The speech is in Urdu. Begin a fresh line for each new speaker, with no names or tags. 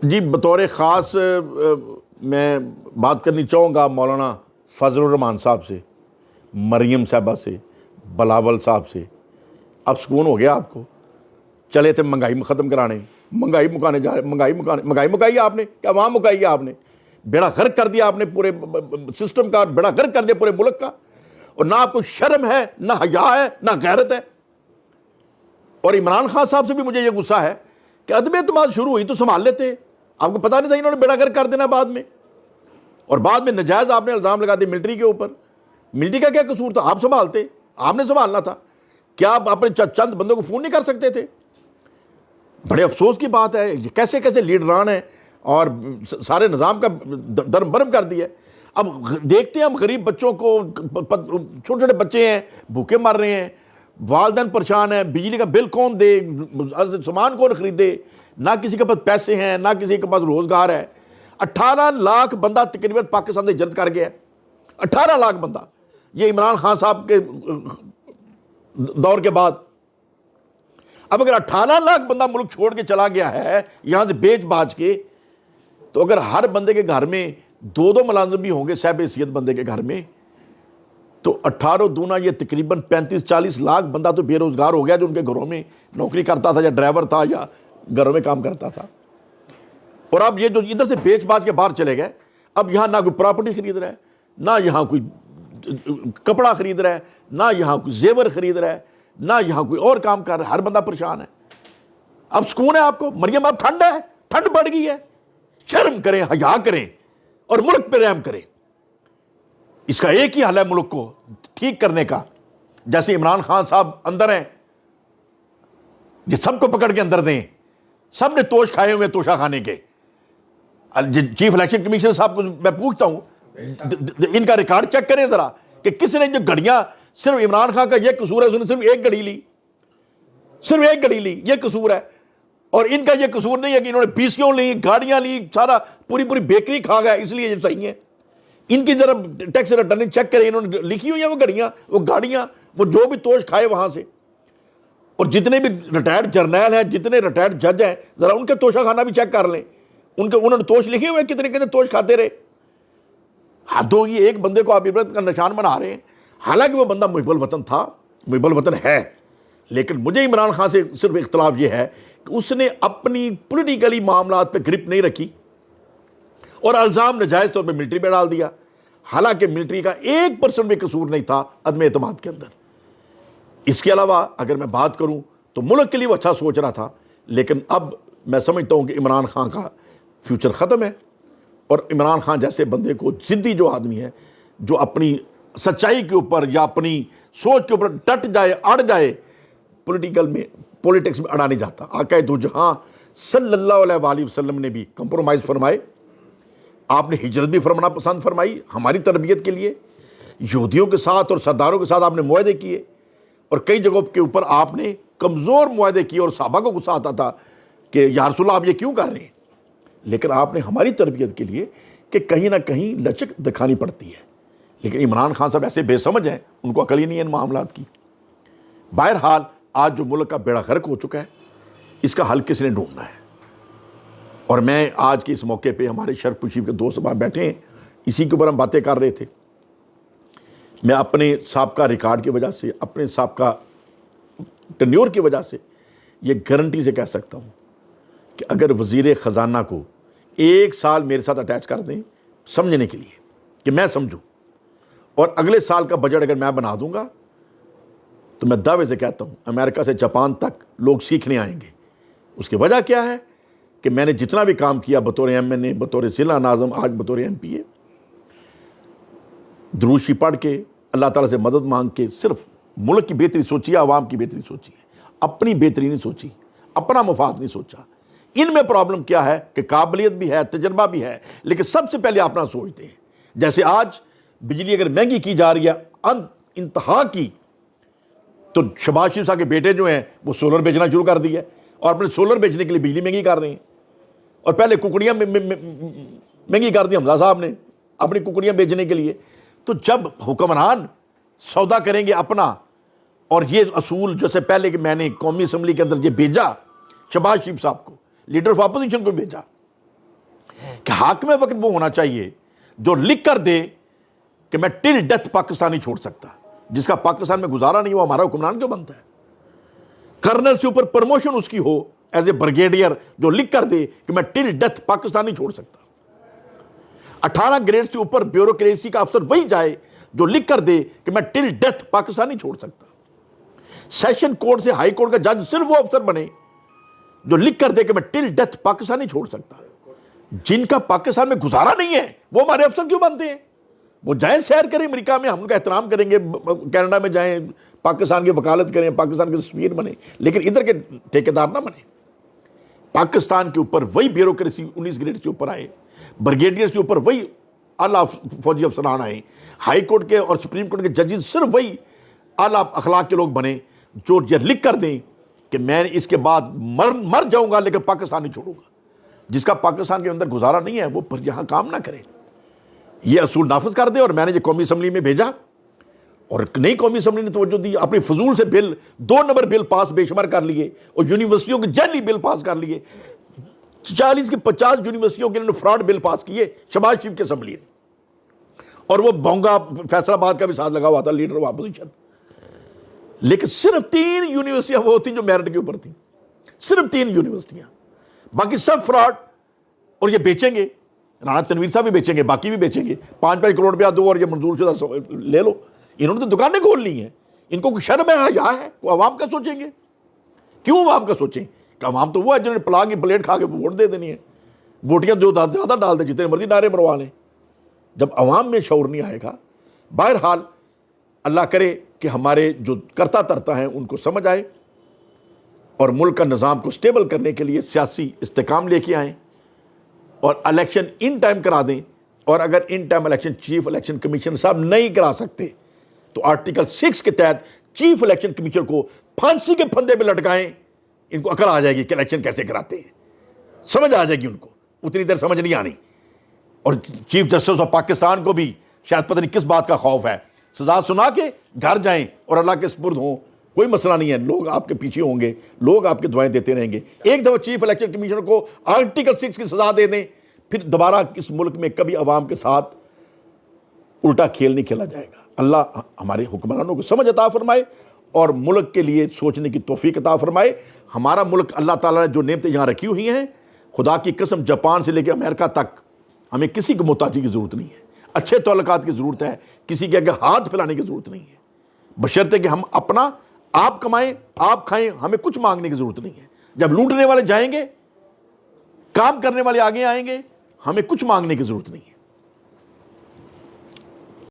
جی بطور خاص میں بات کرنی چاہوں گا مولانا فضل الرحمان صاحب سے، مریم صاحبہ سے، بلاول صاحب سے۔ اب سکون ہو گیا آپ کو؟ چلے تھے مہنگائی ختم کرانے، مہنگائی مکانے جا رہے، مہنگائی مکائی آپ نے کیا؟ وہاں مکائی آپ نے، بیڑا غرق کر دیا آپ نے، پورے سسٹم کا بیڑا غرق کر دیا پورے ملک کا، اور نہ آپ کو شرم ہے، نہ حیا ہے، نہ غیرت ہے۔ اور عمران خان صاحب سے بھی مجھے یہ غصہ ہے کہ عدم اعتماد شروع ہوئی تو سنبھال لیتے، آپ کو پتہ نہیں تھا انہوں نے بیڑا غرق کر دینا بعد میں، اور بعد میں نجائز آپ نے الزام لگا دیا ملٹری کے اوپر۔ ملٹری کا کیا قصور تھا؟ آپ سنبھالتے، آپ نے سنبھالنا تھا، کیا آپ اپنے چند بندوں کو فون نہیں کر سکتے تھے؟ بڑے افسوس کی بات ہے، یہ کیسے کیسے لیڈران ہیں اور سارے نظام کا درم برم کر دیا ہے۔ اب دیکھتے ہیں ہم غریب بچوں کو، چھوٹے چھوٹے بچے ہیں بھوکے مر رہے ہیں، والدین پریشان ہیں، بجلی کا بل کون دے، سامان کون خریدے، نہ کسی کے پاس پیسے ہیں، نہ کسی کے پاس روزگار ہے۔ 18 لاکھ بندہ تقریباً پاکستان سے ہجرت کر گیا ہے، 18 لاکھ بندہ، یہ عمران خان صاحب کے دور کے بعد۔ اب اگر 18 لاکھ بندہ ملک چھوڑ کے چلا گیا ہے یہاں سے بیچ باچ کے، تو اگر ہر بندے کے گھر میں 2 ملازم بھی ہوں گے صاحب حیثیت بندے کے گھر میں، تو 18 دونا یہ تقریباً 35-40 لاکھ بندہ تو بے روزگار ہو گیا جو ان کے گھروں میں نوکری کرتا تھا، یا ڈرائیور تھا، یا گھروں میں کام کرتا تھا۔ اور اب یہ جو ادھر سے بیچ باچ کے باہر چلے گئے، اب یہاں نہ کوئی پراپرٹی خرید رہا ہے، نہ یہاں کوئی کپڑا خرید رہا ہے، نہ یہاں کوئی زیور خرید رہا ہے، نہ یہاں کوئی اور کام کر رہا ہے، ہر بندہ پریشان ہے۔ اب سکون ہے آپ کو؟ مریم اب ٹھنڈ ہے، ٹھنڈ بڑھ گئی ہے، شرم کریں، حیا کریں اور ملک پہ رحم کریں۔ اس کا ایک ہی حل ہے ملک کو ٹھیک کرنے کا۔ جیسے عمران خان صاحب اندر ہیں، یہ سب کو پکڑ کے اندر دیں، سب نے توش کھائے ہوئے توشہ خانے کے۔ چیف الیکشن کمیشنر صاحب کو میں پوچھتا ہوں، ان کا ریکارڈ چیک کریں ذرا کہ کس نے جو گھڑیاں، صرف عمران خان کا یہ قصور ہے اس نے صرف ایک گھڑی لی، صرف ایک گھڑی لی، یہ قصور ہے۔ اور ان کا یہ قصور نہیں ہے کہ انہوں نے پیسیوں لی، گاڑیاں لی، سارا پوری بیکری کھا گیا، اس لیے یہ صحیح ہے۔ ان کی ذرا ٹیکس ریٹرننگ چیک کریں، انہوں نے لکھی ہوئی ہیں وہ گاڑیاں، وہ جو بھی توش کھائے وہاں سے۔ اور جتنے بھی ریٹائرڈ جرنیل ہیں، جتنے ریٹائرڈ جج ہیں، ذرا ان کے توشہ خانہ بھی چیک کر لیں، انہوں نے توش لکھے ہوئے، کتنے توش کھاتے رہے۔ حد ہوگی، ایک بندے کو آپ عبرت کا نشان بنا رہے ہیں، حالانکہ وہ بندہ محب الوطن تھا، محب الوطن ہے۔ لیکن مجھے عمران خان سے صرف اختلاف یہ ہے کہ اس نے اپنی پولیٹیکلی معاملات پہ گرپ نہیں رکھی اور الزام نجائز طور پہ ملٹری پہ ڈال دیا، حالانکہ ملٹری کا 1% بھی قصور نہیں تھا عدم اعتماد کے اندر۔ اس کے علاوہ اگر میں بات کروں تو ملک کے لیے وہ اچھا سوچ رہا تھا، لیکن اب میں سمجھتا ہوں کہ عمران خان کا فیوچر ختم ہے۔ اور عمران خان جیسے بندے کو، ضدی جو آدمی ہے، جو اپنی سچائی کے اوپر یا اپنی سوچ کے اوپر ڈٹ جائے، اڑ جائے، پولیٹکس میں اڑا نہیں جاتا۔ آقا دو جہاں صلی اللہ علیہ وآلہ وسلم نے بھی کمپرومائز فرمائے، آپ نے ہجرت بھی فرمانا پسند فرمائی ہماری تربیت کے لیے، یہودیوں کے ساتھ اور سرداروں کے ساتھ آپ نے معاہدے کیے، اور کئی جگہوں کے اوپر آپ نے کمزور معاہدے کیے، اور صحابہ کو غصہ آتا تھا کہ یا رسول اللہ آپ یہ کیوں کر رہے ہیں؟ لیکن آپ نے ہماری تربیت کے لیے کہ کہیں نہ کہیں لچک دکھانی پڑتی ہے۔ لیکن عمران خان صاحب ایسے بے سمجھ ہیں، ان کو عقل ہی نہیں ہے ان معاملات کی۔ بہرحال آج جو ملک کا بیڑا غرق ہو چکا ہے، اس کا حل کس نے ڈھونڈنا ہے؟ اور میں آج کے اس موقع پہ، ہمارے شرف پشیف کے دوست صاحب بیٹھے ہیں، اسی کے اوپر ہم باتیں کر رہے تھے۔ میں اپنے سابقہ ریکارڈ کی وجہ سے، اپنے سابقہ ٹینیور کی وجہ سے یہ گارنٹی سے کہہ سکتا ہوں کہ اگر وزیر خزانہ کو 1 سال میرے ساتھ اٹیچ کر دیں سمجھنے کے لیے کہ میں سمجھوں، اور اگلے سال کا بجٹ اگر میں بنا دوں گا، تو میں دعوے سے کہتا ہوں امریکہ سے جاپان تک لوگ سیکھنے آئیں گے۔ اس کی وجہ کیا ہے کہ میں نے جتنا بھی کام کیا بطور MNA، بطور ضلع ناظم، آج بطور MPA، درود شریف پڑھ کے، اللہ تعالیٰ سے مدد مانگ کے، صرف ملک کی بہتری سوچی ہے، عوام کی بہتری سوچی ہے، اپنی بہتری نہیں سوچی، اپنا مفاد نہیں سوچا۔ ان میں پرابلم کیا ہے کہ قابلیت بھی ہے، تجربہ بھی ہے، لیکن سب سے پہلے اپنا سوچتے ہیں۔ جیسے آج بجلی اگر مہنگی کی جا رہی ہے انتہا کی، تو شہباز شریف صاحب کے بیٹے جو ہیں وہ سولر بیچنا شروع کر دیا، اور اپنے سولر بیچنے کے لیے بجلی مہنگی کر رہے ہیں۔ اور پہلے ککڑیاں مہنگی کر دی حمزہ صاحب نے اپنی ککڑیاں بیچنے کے لیے۔ تو جب حکمران سودا کریں گے اپنا، اور یہ اصول جو سے پہلے کہ میں نے قومی اسمبلی کے اندر یہ بھیجا شہباز شریف صاحب کو، لیڈر آف اپوزیشن کو بھیجا، کہ حاکم وقت وہ ہونا چاہیے جو لکھ کر دے کہ میں ٹل ڈیتھ پاکستان نہیں چھوڑ سکتا. جس کا پاکستان میں گزارا نہیں, وہ ہمارا حکمران کیوں بنتا ہے؟ کرنل سے اوپر پروموشن اس کی ہو ایز اے بریگیڈیئر, جو لکھ کر دے کہ میں ٹل ڈیتھ پاکستان نہیں چھوڑ سکتا. 18 گریڈ سے اوپر بیوروکریسی کا افسر وہی جائے جو لکھ کر دے کہ میں ٹل ڈیتھ پاکستان نہیں چھوڑ سکتا. سیشن کورٹ سے ہائی کورٹ کا جج صرف وہ افسر بنے جو لکھ کر دے کہ میں ٹل ڈیتھ پاکستان نہیں چھوڑ سکتا. جن کا پاکستان میں گزارا نہیں ہے وہ ہمارے افسر کیوں بنتے ہیں؟ وہ جائیں سیر کریں امریکہ میں, ہم ان کا احترام کریں گے, کینیڈا میں جائیں پاکستان کی وکالت کریں, پاکستان کے سفیر بنیں, لیکن ادھر کے ٹھیکیدار نہ بنیں. پاکستان کے اوپر وہی بیوروکریسی 19 گریڈ سے اوپر آئے, بریگیڈیئر سے اوپر وہی اعلیٰ فوجی افسران آئے, ہائی کورٹ کے اور سپریم کورٹ کے ججز صرف وہی اعلیٰ اخلاق کے لوگ بنے جو یہ لکھ کر دیں کہ میں اس کے بعد مر جاؤں گا لیکن پاکستان نہیں چھوڑوں گا. جس کا پاکستان کے اندر گزارا نہیں ہے وہ پھر یہاں کام نہ کرے. یہ اصول نافذ کر دے. اور میں نے یہ قومی اسمبلی میں بھیجا اور نئی قومی اسمبلی نے توجہ دی, اپنی فضول سے بل 2 نمبر بل پاس بے شمار کر لیے اور یونیورسٹیوں کے جعلی بل پاس کر لیے. 40 کی 50 یونیورسٹیوں کے انہوں نے فراڈ بل پاس کیے شہباز شریف کی اسمبلی نے, اور وہ بونگا فیصل آباد کا بھی ساتھ لگا ہوا تھا لیڈر آف اپوزیشن. لیکن صرف 3 یونیورسٹیاں وہ تھیں جو میرٹ کے اوپر تھیں, صرف 3 یونیورسٹیاں, باقی سب فراڈ. اور یہ بیچیں گے, رانا تنویر صاحب بھی بیچیں گے, باقی بھی بیچیں گے. 5-5 کروڑ روپیہ دو اور یہ منظور شدہ لے لو. انہوں نے تو دکانیں کھول لی ہیں. ان کو کوئی شرم ہے حیا ہے؟ وہ عوام کا سوچیں گے؟ کیوں عوام کا سوچیں کہ عوام تو وہ ہے جنہوں نے پلا کی پلیٹ کھا کے ووٹ دے دینی ہے. ووٹیاں جو زیادہ ڈال دیں, جتنے مرضی نعرے مروا لیں. جب عوام میں شعور نہیں آئے گا, بہرحال اللہ کرے کہ ہمارے جو کرتا ترتا ہیں ان کو سمجھ آئے اور ملک کا نظام کو سٹیبل کرنے کے لیے سیاسی استحکام لے کے آئیں اور الیکشن ان ٹائم کرا دیں. اور اگر in time election chief election commission صاحب نہیں کرا سکتے تو آرٹیکل 6 کے تحت چیف الیکشن کمیشن کو پھانسی کے پھندے پہ لٹکائیں. ان کو عقل آ جائے گی کہ الیکشن کیسے کراتے ہیں, سمجھ آ جائے گی ان کو. اتنی دیر سمجھ نہیں آنی. اور چیف جسٹس آف پاکستان کو بھی شاید پتہ نہیں کس بات کا خوف ہے, سزا سنا کے گھر جائیں اور اللہ کے سپرد ہوں. کوئی مسئلہ نہیں ہے, لوگ آپ کے پیچھے ہوں گے, لوگ آپ کی دعائیں دیتے رہیں گے. ایک دفعہ چیف الیکشن کمیشنر کو آرٹیکل 6 کی سزا دے دیں, پھر دوبارہ اس ملک میں کبھی عوام کے ساتھ الٹا کھیل نہیں کھیلا جائے گا. اللہ ہمارے حکمرانوں کو سمجھ عطا فرمائے اور ملک کے لیے سوچنے کی توفیق عطا فرمائے. ہمارا ملک اللہ تعالیٰ نے جو نعمتیں یہاں رکھی ہوئی ہیں, خدا کی قسم جاپان سے لے کے امریکہ تک ہمیں کسی کو محتاجی کی ضرورت نہیں ہے. اچھے تعلقات کی ضرورت ہے, کسی کے آگے ہاتھ پھیلانے کی ضرورت نہیں ہے, بشرطے کہ ہم اپنا آپ کمائیں آپ کھائیں, ہمیں کچھ مانگنے کی ضرورت نہیں ہے. جب لوٹنے والے جائیں گے, کام کرنے والے آگے آئیں گے, ہمیں کچھ مانگنے کی ضرورت نہیں ہے.